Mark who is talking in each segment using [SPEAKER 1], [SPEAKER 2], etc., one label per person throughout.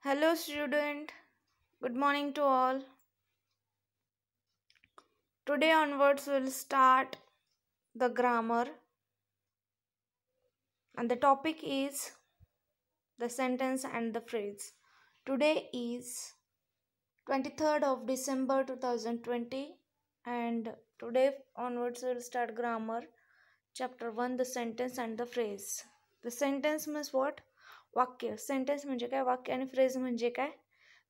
[SPEAKER 1] Hello, student. Good morning to all. Today onwards, we'll start the grammar, and the topic is the sentence and the phrase. Today is 23rd of December 2020, and today onwards, we'll start grammar, chapter 1, the sentence and the phrase. The sentence means what? वाक्य. Sentence म्हणजे काय, वाक्य आणि phrase म्हणजे काय,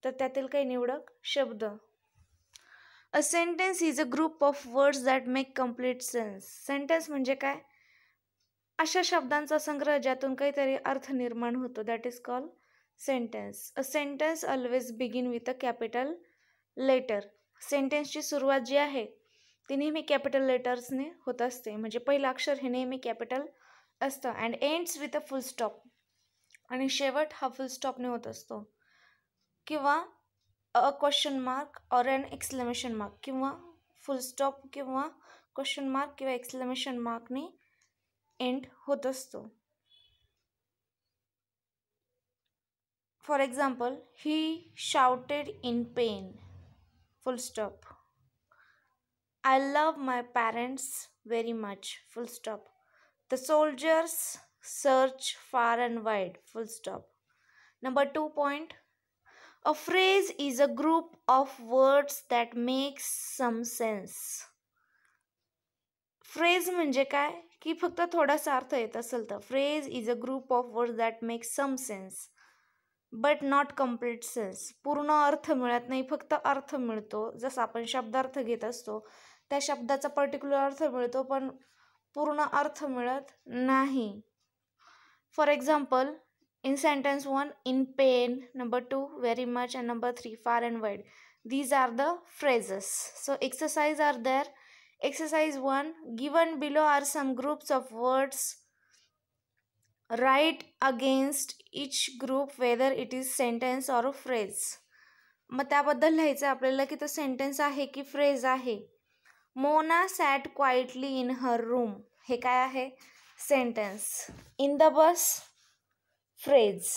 [SPEAKER 1] तर त्यातील काही निवडक शब्द. A sentence is a group of words that make complete sense. Sentence म्हणजे काय, अशा शब्दांचा संग्रह ज्यातून काहीतरी अर्थ निर्माण होतो. That is called sentence. A sentence always begin with a capital letter. सेंटेन्सची सुरुवात जी आहे ती नेहमी कॅपिटल लेटर्सने होत असते. म्हणजे पहिलं अक्षर हे नेहमी कॅपिटल असतं. And ends with a full stop. आणि शेवट हा फुल स्टॉपने होत असतो. किंवा a question mark or an exclamation mark, किंवा फुल स्टॉप किंवा क्वेश्चन मार्क किंवा एक्सक्लेमेशन मार्कने एंड होत असतो. For example, he shouted in pen, full stop. I love my parents very much, full stop. The soldiers search far and wide, full stop. Number 2 point. A phrase is a group of words that makes some sense. Phrase म्हणजे काय की फक्त थोडासा अर्थ येत असेल तर. Phrase is a group of words that make some sense but not complete sense. पूर्ण अर्थ मिळत नाही, फक्त अर्थ मिळतो. जसं आपण शब्दार्थ घेत असतो, त्या शब्दाचा पर्टिक्युलर अर्थ मिळतो पण पूर्ण अर्थ मिळत नाही. For example, in sentence 1, in pain. Number 2, very much. And number 3, far and wide. These are the phrases. So exercise are there. Exercise 1, given below are some groups of words. Write against each group whether it is sentence or a phrase. मग त्याबद्दल लिहायचं आपल्याला की तो sentence आहे की phrase आहे. Mona sat quietly in her room. हे काय आहे? Sentence. In the bus, phrase.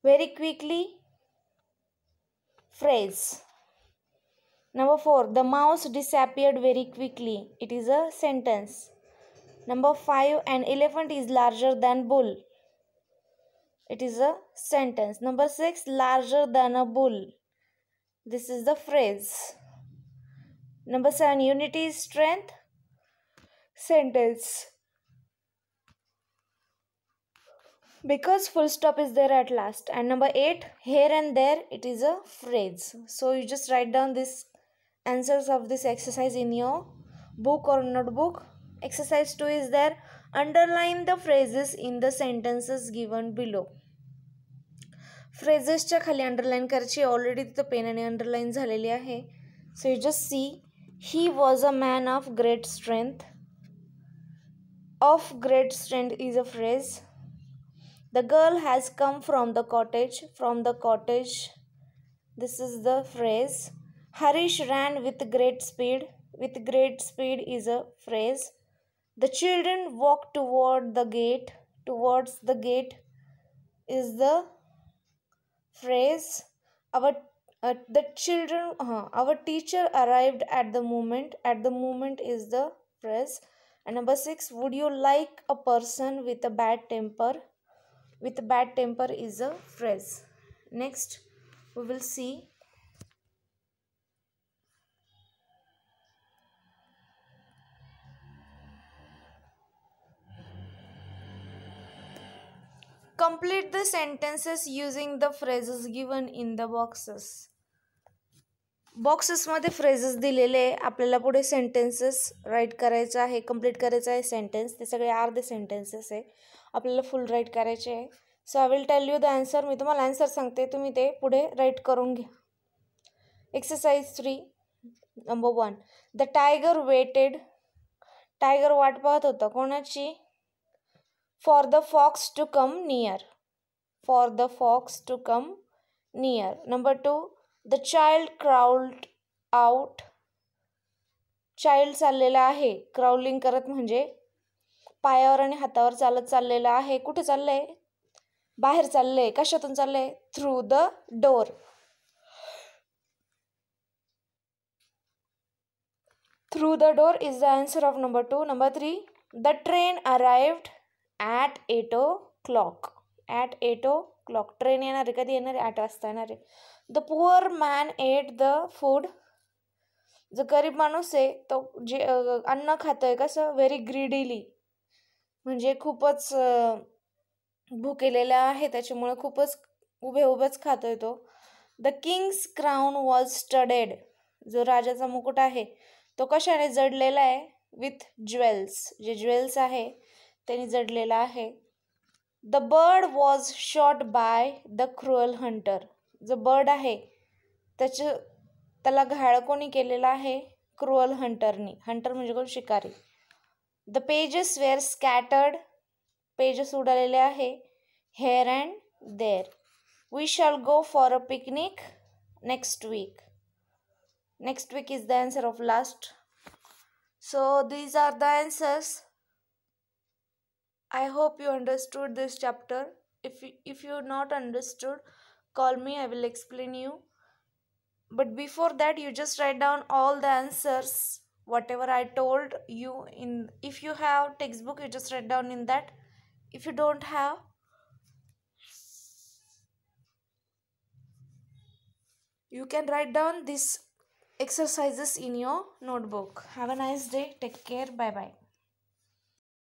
[SPEAKER 1] Very quickly, phrase. Number 4, the mouse disappeared very quickly. It is a sentence. Number 5, an elephant is larger than bull. It is a sentence. Number 6, larger than a bull. This is the phrase. Number 7, unity is strength. Sentence. Because full stop is there at last. And number 8, here and there, it is a phrase. So you just write down these answers of this exercise in your book or notebook. Exercise 2 is there. Underline the phrases in the sentences given below. फ्रेजेसच्या खाली underline करायची. Already तिथं पेनाने underline झालेली आहे. So you just see. He was a man of great strength. Of great strength is a phrase. The girl has come from the cottage. From the cottage. This is the phrase. Harish ran with great speed. With great speed is a phrase. The children walked toward the gate. Towards the gate is the phrase. Our teacher arrived at the moment. At the moment is the phrase. And number 6, would you like a person with a bad temper? With bad temper is a phrase. Next, we will see complete the sentences using the phrases given in the boxes. बॉक्सेसमध्ये phrases दिलेले आहे. आपल्याला पुढे sentences right करायचं आहे, complete करायचं आहे sentence. ते सगळे अर्धे सेंटेन्सेस आहे, आपल्याला फुल राईट करायचे आहे. So I will tell you the answer. मी तुम्हाला आन्सर सांगते, तुम्ही ते पुढे राईट करून घ्या. Exercise 3, number 1, the tiger waited. Tiger वाट पाहत होता कोणाची? For the fox to come near. For the fox to come near. Number 2, the child crawled out. Child चाललेला आहे, क्राउलिंग करत म्हणजे पायावर आणि हातावर चालत चाललेला आहे. कुठे चाललंय? बाहेर चालले. कशातून चालले? Through the door. Through the door is the answer of number 2. Number 3, the train arrived at 8 o'clock. At 8 o'clock. Train येणार आहे. कधी येणार आहे? 8 वाजता येणार आहे. The poor man ate the food. जो गरीब माणूस आहे तो जे अन्न खातोय कसं? Very greedily. म्हणजे खूपच भुकेलेला आहे, त्याच्यामुळे खूपच उभेच खातोय तो. The king's crown was studded. जो राजाचा मुकुट आहे तो कशाने जडलेला आहे? With jewels. जे ज्वेल्स आहे त्यांनी जडलेला आहे. The bird was shot by the cruel Hunter. जो बर्ड आहे त्याला घायल कोणी केलेला आहे? क्रुअल हंटरनी. हंटर म्हणजे कोण? शिकारी. The pages were scattered. Pages उडालेले आहे here and there. We shall go for a picnic next week. Next week is the answer of last. So these are the answers. I hope you understood this chapter. If you not understood, call me, I will explain you. But before that, you just write down all the answers whatever I told you in. If you have textbook, you just write down in that. If you don't have, you can write down this exercises in your notebook. Have a nice day. Take care. Bye bye.